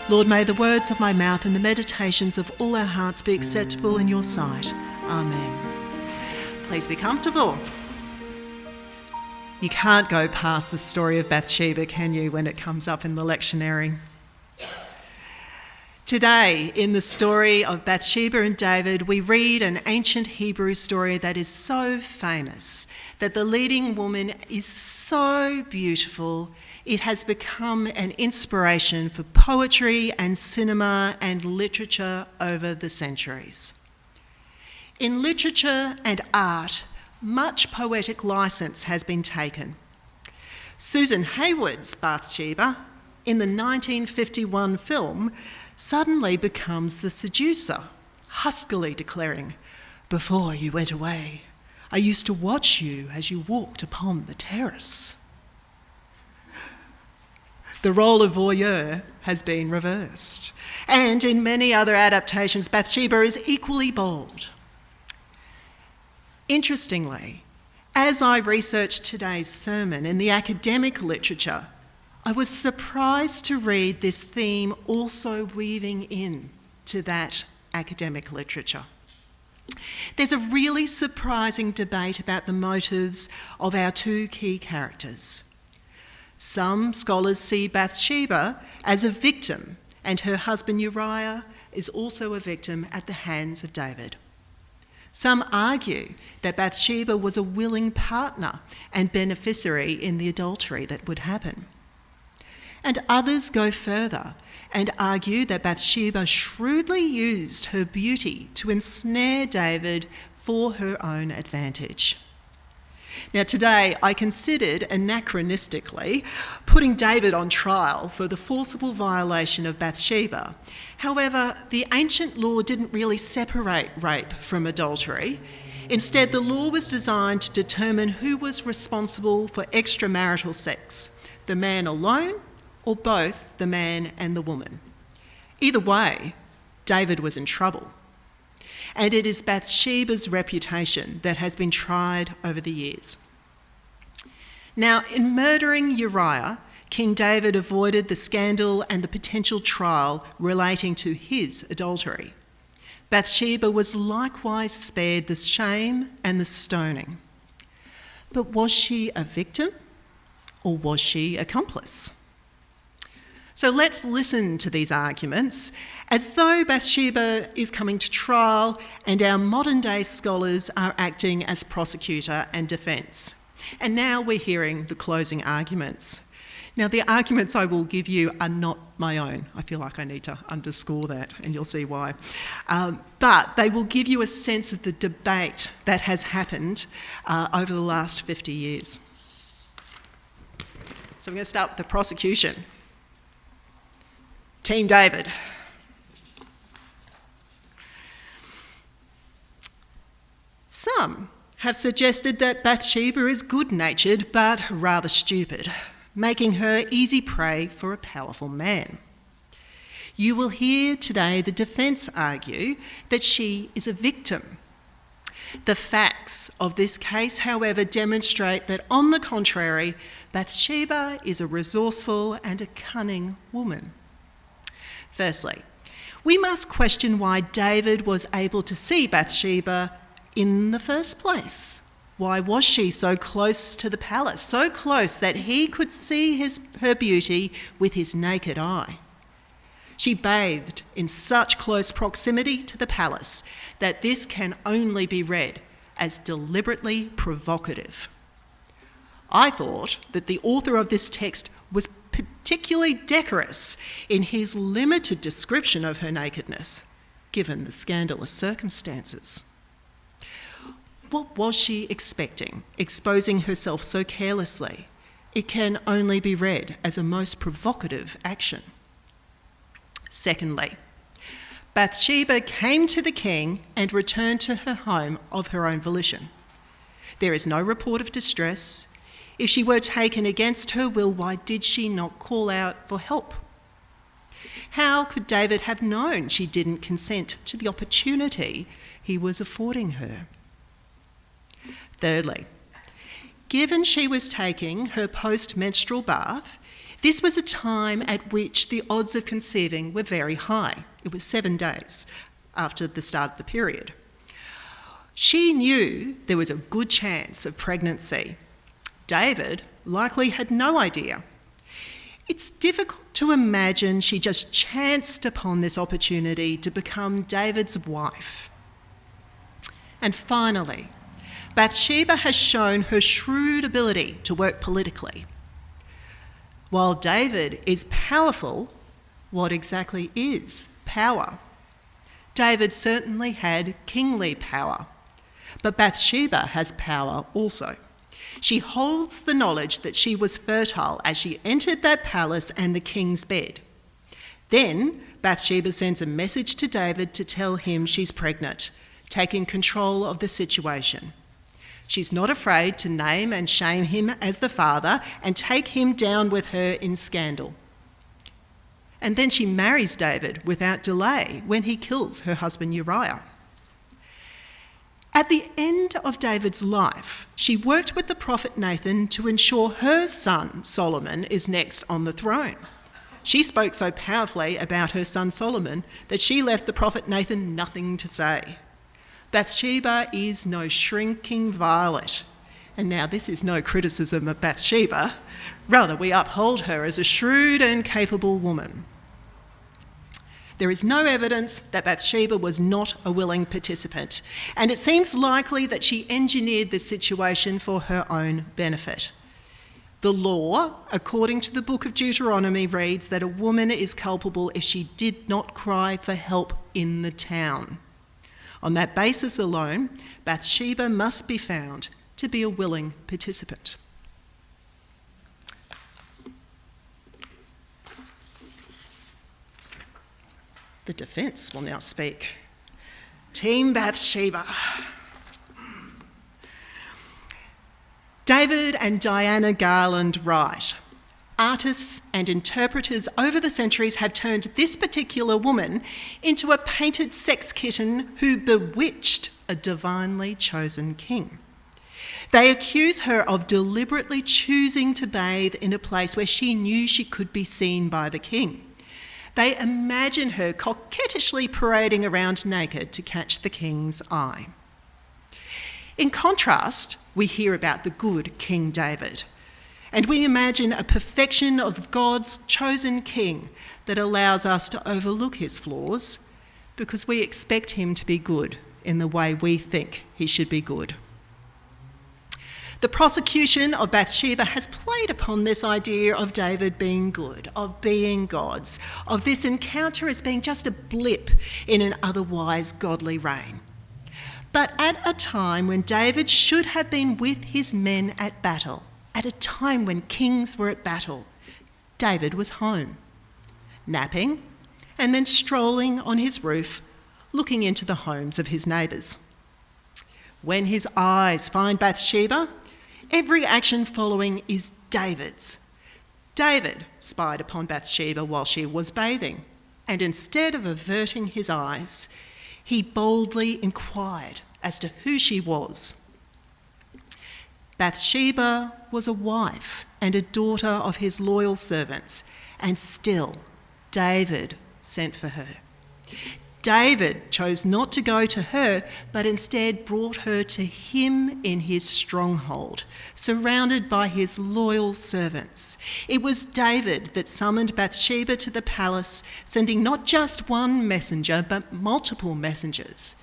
Lord, may the words of my mouth and the meditations of all our hearts be acceptable in your sight. Amen. Please be comfortable. You can't go past the story of Bathsheba, can you, when it comes up in the lectionary? Today, in the story of Bathsheba and David, we read an ancient Hebrew story that is so famous, that the leading woman is so beautiful, it has become an inspiration for poetry and cinema and literature over the centuries. In literature and art, much poetic licence has been taken. Susan Hayward's Bathsheba, in the 1951 film, suddenly becomes the seducer, huskily declaring, "Before you went away, I used to watch you as you walked upon the terrace." The role of voyeur has been reversed, and in many other adaptations, Bathsheba is equally bold. Interestingly, as I researched today's sermon in the academic literature, I was surprised to read this theme also weaving in to that academic literature. There's a really surprising debate about the motives of our two key characters. Some scholars see Bathsheba as a victim, and her husband Uriah is also a victim at the hands of David. Some argue that Bathsheba was a willing partner and beneficiary in the adultery that would happen. And others go further and argue that Bathsheba shrewdly used her beauty to ensnare David for her own advantage. Now today I considered anachronistically putting David on trial for the forcible violation of Bathsheba. However, the ancient law didn't really separate rape from adultery. Instead, the law was designed to determine who was responsible for extramarital sex, the man alone or both the man and the woman. Either way, David was in trouble. And it is Bathsheba's reputation that has been tried over the years. Now, in murdering Uriah, King David avoided the scandal and the potential trial relating to his adultery. Bathsheba was likewise spared the shame and the stoning. But was she a victim or was she accomplice? So let's listen to these arguments as though Bathsheba is coming to trial and our modern day scholars are acting as prosecutor and defence. And now we're hearing the closing arguments. Now the arguments I will give you are not my own. I feel like I need to underscore that and you'll see why. But they will give you a sense of the debate that has happened over the last 50 years. So we're going to start with the prosecution. Team David. Some have suggested that Bathsheba is good-natured but rather stupid, making her easy prey for a powerful man. You will hear today the defence argue that she is a victim. The facts of this case, however, demonstrate that, on the contrary, Bathsheba is a resourceful and a cunning woman. Firstly, we must question why David was able to see Bathsheba in the first place. Why was she so close to the palace, so close that he could see her beauty with his naked eye? She bathed in such close proximity to the palace that this can only be read as deliberately provocative. I thought that the author of this text was particularly decorous in his limited description of her nakedness, given the scandalous circumstances. What was she expecting, exposing herself so carelessly? It can only be read as a most provocative action. Secondly, Bathsheba came to the king and returned to her home of her own volition. There is no report of distress. If she were taken against her will, why did she not call out for help? How could David have known she didn't consent to the opportunity he was affording her? Thirdly, given she was taking her post-menstrual bath, This was a time at which the odds of conceiving were very high. It was 7 days after the start of the period. She knew there was a good chance of pregnancy. David likely had no idea. It's difficult to imagine she just chanced upon this opportunity to become David's wife. And finally, Bathsheba has shown her shrewd ability to work politically. While David is powerful, what exactly is power? David certainly had kingly power, but Bathsheba has power also. She holds the knowledge that she was fertile as she entered that palace and the king's bed. Then Bathsheba sends a message to David to tell him she's pregnant, taking control of the situation. She's not afraid to name and shame him as the father and take him down with her in scandal. And then she marries David without delay when he kills her husband Uriah. At the end of David's life, she worked with the prophet Nathan to ensure her son Solomon is next on the throne. She spoke so powerfully about her son Solomon that she left the prophet Nathan nothing to say. Bathsheba is no shrinking violet. And now this is no criticism of Bathsheba. Rather, we uphold her as a shrewd and capable woman. There is no evidence that Bathsheba was not a willing participant, and it seems likely that she engineered the situation for her own benefit. The law, according to the book of Deuteronomy, reads that a woman is culpable if she did not cry for help in the town. On that basis alone, Bathsheba must be found to be a willing participant. The defence will now speak. Team Bathsheba. David and Diana Garland write, artists and interpreters over the centuries have turned this particular woman into a painted sex kitten who bewitched a divinely chosen king. They accuse her of deliberately choosing to bathe in a place where she knew she could be seen by the king. They imagine her coquettishly parading around naked to catch the king's eye. In contrast, we hear about the good King David, and we imagine a perfection of God's chosen king that allows us to overlook his flaws because we expect him to be good in the way we think he should be good. The prosecution of Bathsheba has played upon this idea of David being good, of being God's, of this encounter as being just a blip in an otherwise godly reign. But at a time when David should have been with his men at battle, at a time when kings were at battle, David was home, napping and then strolling on his roof, looking into the homes of his neighbours. When his eyes find Bathsheba, every action following is David's. David spied upon Bathsheba while she was bathing, and instead of averting his eyes, he boldly inquired as to who she was. Bathsheba was a wife and a daughter of his loyal servants, and still David sent for her. David chose not to go to her, but instead brought her to him in his stronghold, surrounded by his loyal servants. It was David that summoned Bathsheba to the palace, sending not just one messenger, but multiple messengers.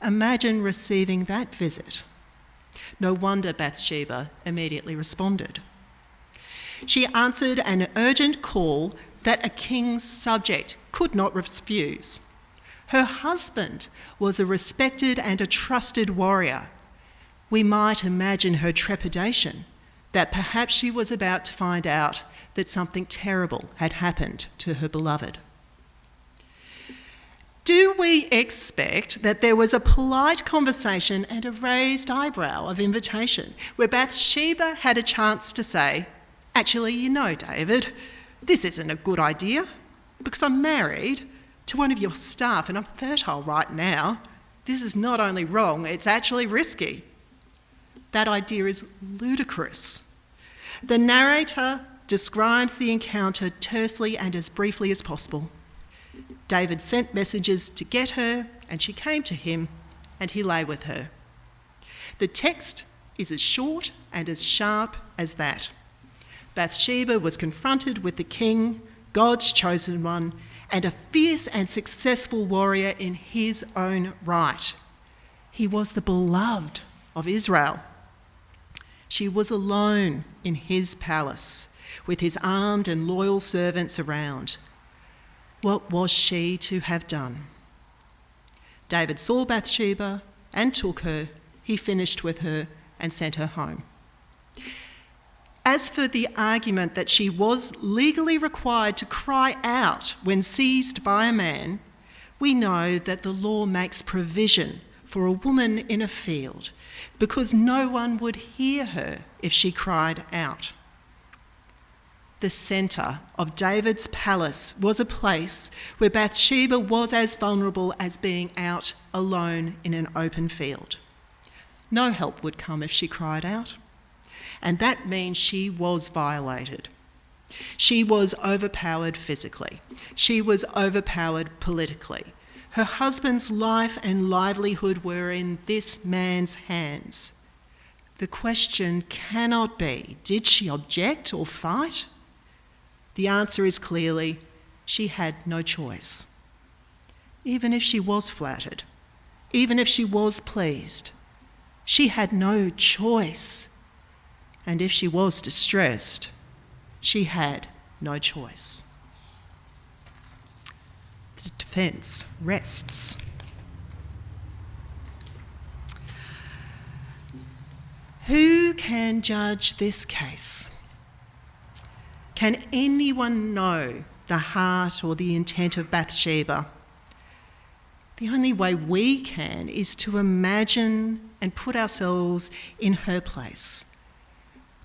Imagine receiving that visit. No wonder Bathsheba immediately responded. She answered an urgent call that a king's subject could not refuse. Her husband was a respected and a trusted warrior. We might imagine her trepidation that perhaps she was about to find out that something terrible had happened to her beloved. Do we expect that there was a polite conversation and a raised eyebrow of invitation where Bathsheba had a chance to say, actually, you know, David, this isn't a good idea because I'm married to one of your staff and I'm fertile right now. This is not only wrong, it's actually risky. That idea is ludicrous. The narrator describes the encounter tersely and as briefly as possible. David sent messengers to get her, and she came to him, and he lay with her. The text is as short and as sharp as that. Bathsheba was confronted with the king, God's chosen one, and a fierce and successful warrior in his own right. He was the beloved of Israel. She was alone in his palace, with his armed and loyal servants around. What was she to have done? David saw Bathsheba and took her. He finished with her and sent her home. As for the argument that she was legally required to cry out when seized by a man, we know that the law makes provision for a woman in a field because no one would hear her if she cried out. The centre of David's palace was a place where Bathsheba was as vulnerable as being out alone in an open field. No help would come if she cried out, and that means she was violated. She was overpowered physically. She was overpowered politically. Her husband's life and livelihood were in this man's hands. The question cannot be, did she object or fight? The answer is clearly, she had no choice. Even if she was flattered, even if she was pleased, she had no choice. And if she was distressed, she had no choice. The defence rests. Who can judge this case? Can anyone know the heart or the intent of Bathsheba? The only way we can is to imagine and put ourselves in her place.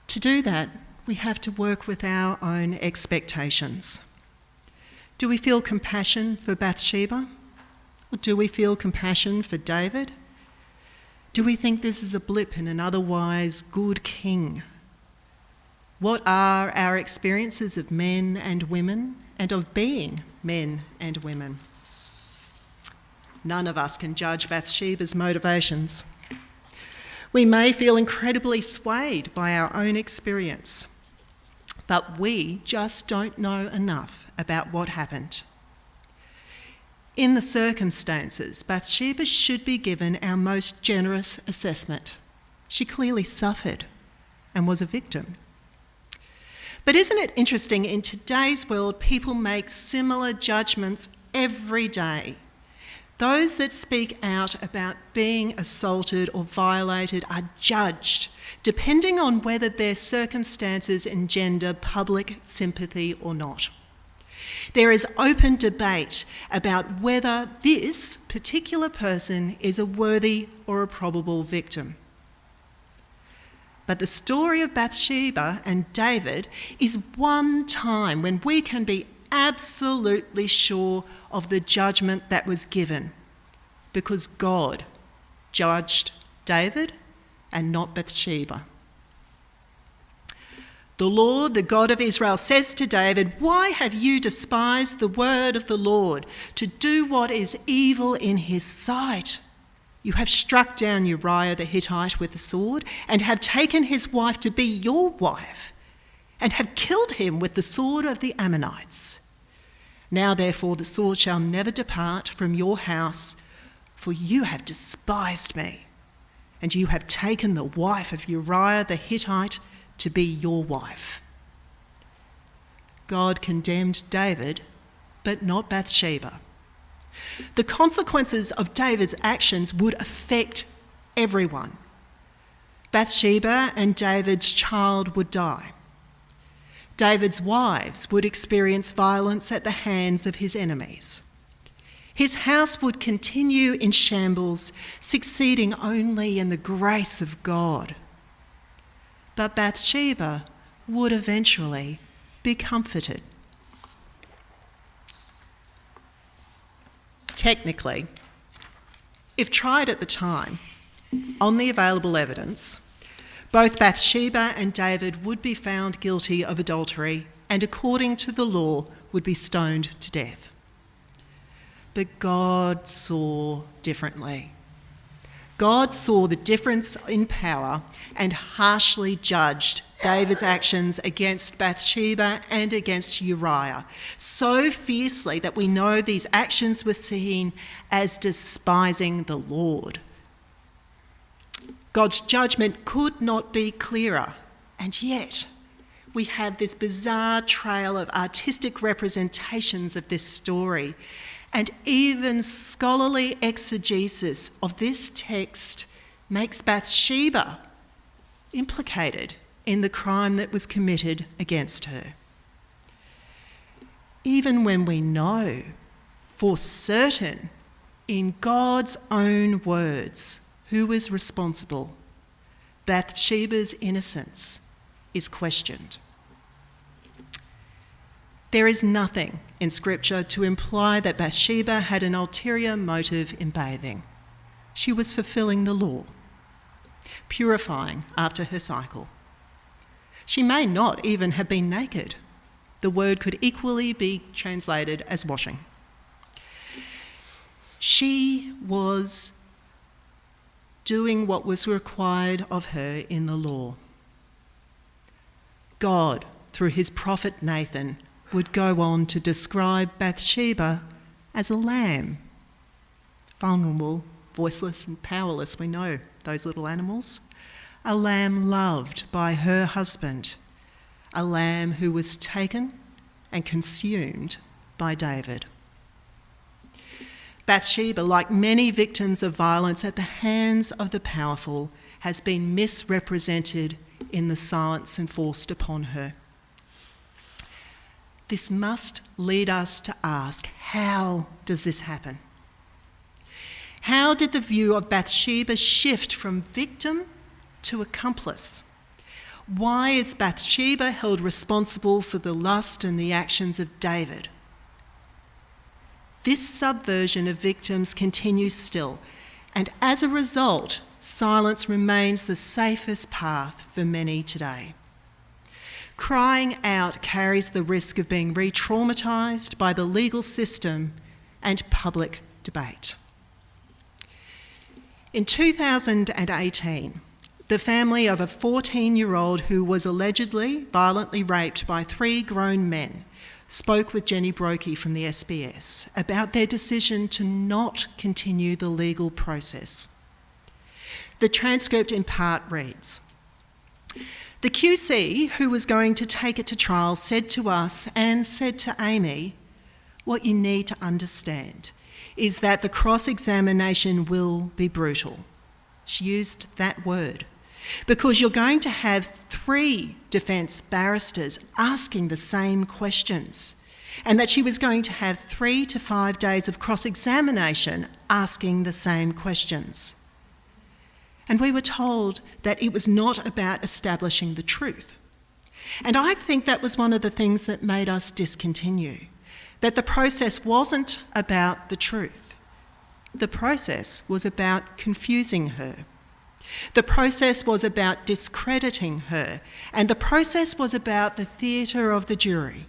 To do that, we have to work with our own expectations. Do we feel compassion for Bathsheba? Or do we feel compassion for David? Do we think this is a blip in an otherwise good king? What are our experiences of men and women and of being men and women? None of us can judge Bathsheba's motivations. We may feel incredibly swayed by our own experience, but we just don't know enough about what happened. In the circumstances, Bathsheba should be given our most generous assessment. She clearly suffered and was a victim. But isn't it interesting, in today's world, people make similar judgments every day. Those that speak out about being assaulted or violated are judged, depending on whether their circumstances engender public sympathy or not. There is open debate about whether this particular person is a worthy or a probable victim. But the story of Bathsheba and David is one time when we can be absolutely sure of the judgment that was given, because God judged David and not Bathsheba. The Lord, the God of Israel, says to David, "Why have you despised the word of the Lord to do what is evil in his sight? You have struck down Uriah the Hittite with the sword and have taken his wife to be your wife and have killed him with the sword of the Ammonites. Now, therefore, the sword shall never depart from your house, for you have despised me, and you have taken the wife of Uriah the Hittite to be your wife." God condemned David, but not Bathsheba. The consequences of David's actions would affect everyone. Bathsheba and David's child would die. David's wives would experience violence at the hands of his enemies. His house would continue in shambles, succeeding only in the grace of God. But Bathsheba would eventually be comforted. Technically, if tried at the time, on the available evidence, Both Bathsheba and David would be found guilty of adultery and, according to the law, would be stoned to death. But God saw differently. God saw the difference in power and harshly judged David's actions against Bathsheba and against Uriah so fiercely that we know these actions were seen as despising the Lord. God's judgment could not be clearer, and yet we have this bizarre trail of artistic representations of this story, and even scholarly exegesis of this text makes Bathsheba implicated in the crime that was committed against her. Even when we know for certain in God's own words who is responsible, Bathsheba's innocence is questioned. There is nothing in Scripture to imply that Bathsheba had an ulterior motive in bathing. She was fulfilling the law, purifying after her cycle. She may not even have been naked. The word could equally be translated as washing. She was doing what was required of her in the law. God, through his prophet Nathan, would go on to describe Bathsheba as a lamb. Vulnerable, voiceless and powerless, we know those little animals. A lamb loved by her husband. A lamb who was taken and consumed by David. Bathsheba, like many victims of violence at the hands of the powerful, has been misrepresented in the silence enforced upon her. This must lead us to ask, how does this happen? How did the view of Bathsheba shift from victim to accomplice? Why is Bathsheba held responsible for the lust and the actions of David? This subversion of victims continues still, and as a result, silence remains the safest path for many today. Crying out carries the risk of being re-traumatised by the legal system and public debate. In 2018, the family of a 14-year-old who was allegedly violently raped by 3 grown men spoke with Jenny Brokey from the SBS about their decision to not continue the legal process. The transcript in part reads, "The QC who was going to take it to trial said to us and said to Amy, what you need to understand is that the cross-examination will be brutal." She used that word. "Because you're going to have 3 defence barristers asking the same questions, and that she was going to have 3 to 5 days of cross-examination asking the same questions. And we were told that it was not about establishing the truth. And I think that was one of the things that made us discontinue, that the process wasn't about the truth. The process was about confusing her. The process was about discrediting her, and the process was about the theatre of the jury,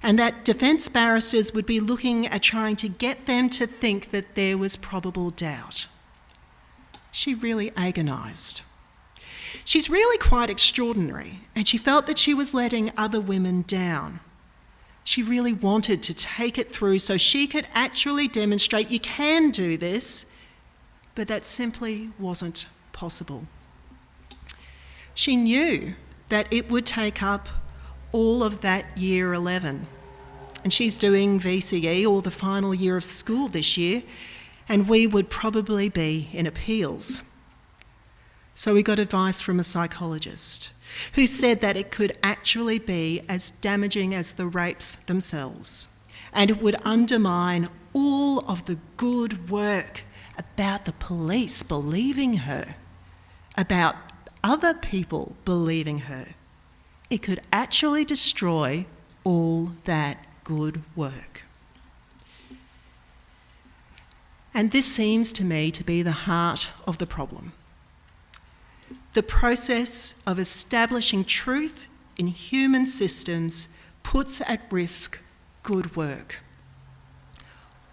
and that defence barristers would be looking at trying to get them to think that there was probable doubt." She really agonised. She's really quite extraordinary, and she felt that she was letting other women down. She really wanted to take it through so she could actually demonstrate you can do this, but that simply wasn't possible. She knew that it would take up all of that year 11, and she's doing VCE, or the final year of school this year, and we would probably be in appeals. So we got advice from a psychologist who said that it could actually be as damaging as the rapes themselves, and it would undermine all of the good work about the police believing her, about other people believing her. It could actually destroy all that good work. And this seems to me to be the heart of the problem. The process of establishing truth in human systems puts at risk good work.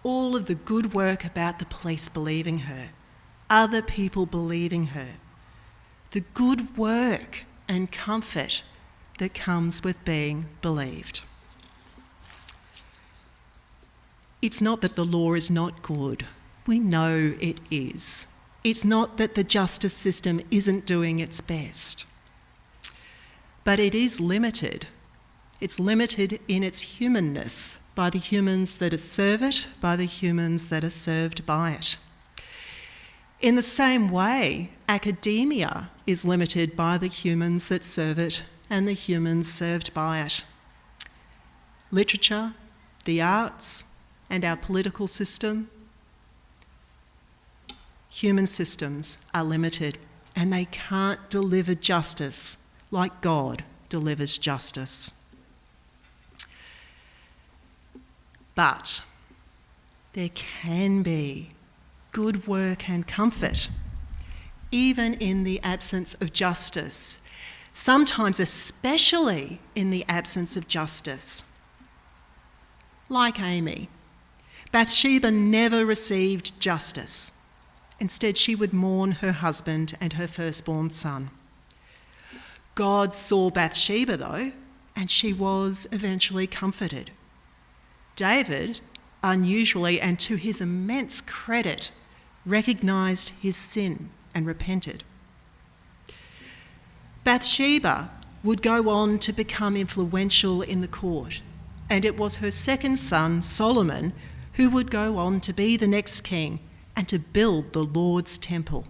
All of the good work about the police believing her, other people believing her, the good work and comfort that comes with being believed. It's not that the law is not good. We know it is. It's not that the justice system isn't doing its best. But it is limited. It's limited in its humanness by the humans that serve it, by the humans that are served by it. In the same way, academia is limited by the humans that serve it and the humans served by it. Literature, the arts, and our political system, human systems are limited and they can't deliver justice like God delivers justice. But there can be good work and comfort, even in the absence of justice, sometimes especially in the absence of justice. Like Amy, Bathsheba never received justice. Instead, she would mourn her husband and her firstborn son. God saw Bathsheba, though, and she was eventually comforted. David, unusually and to his immense credit, recognised his sin and repented. Bathsheba would go on to become influential in the court, and it was her second son, Solomon, who would go on to be the next king and to build the Lord's temple.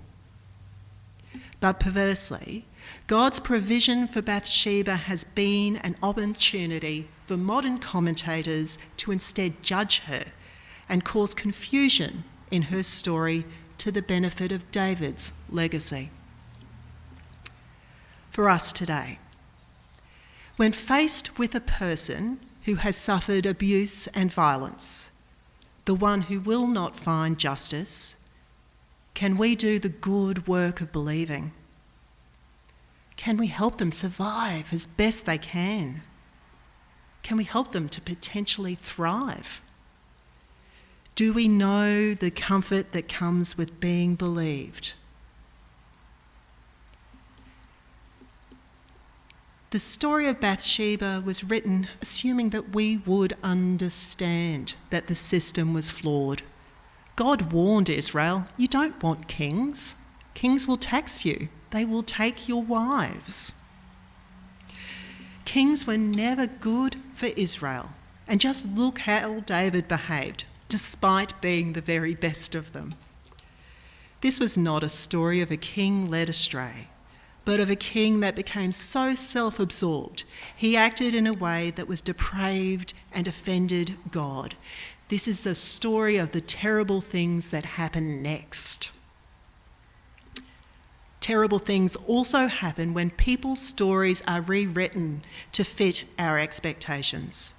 But perversely, God's provision for Bathsheba has been an opportunity for modern commentators to instead judge her and cause confusion in her story to the benefit of David's legacy. For us today, when faced with a person who has suffered abuse and violence, the one who will not find justice, can we do the good work of believing? Can we help them survive as best they can? Can we help them to potentially thrive? Do we know the comfort that comes with being believed? The story of Bathsheba was written assuming that we would understand that the system was flawed. God warned Israel, you don't want kings. Kings will tax you. They will take your wives. Kings were never good for Israel. And just look how David behaved, despite being the very best of them. This was not a story of a king led astray, but of a king that became so self-absorbed, he acted in a way that was depraved and offended God. This is the story of the terrible things that happen next. Terrible things also happen when people's stories are rewritten to fit our expectations.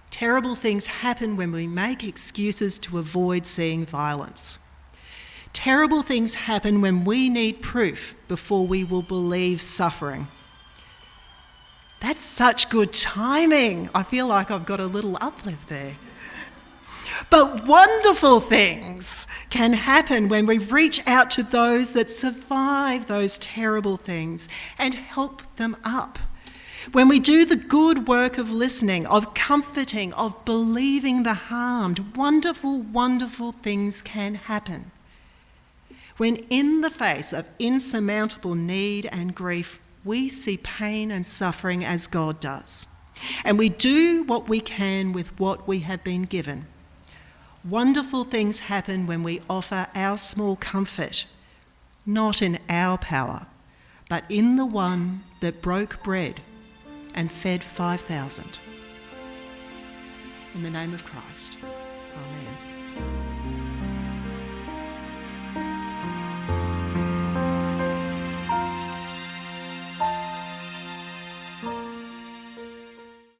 Terrible things happen when we make excuses to avoid seeing violence. Terrible things happen when we need proof before we will believe suffering. That's such good timing. I feel like I've got a little uplift there. But wonderful things can happen when we reach out to those that survive those terrible things and help them up. When we do the good work of listening, of comforting, of believing the harmed, wonderful, wonderful things can happen. When in the face of insurmountable need and grief, we see pain and suffering as God does, and we do what we can with what we have been given. Wonderful things happen when we offer our small comfort, not in our power, but in the one that broke bread and fed 5,000. In the name of Christ, amen.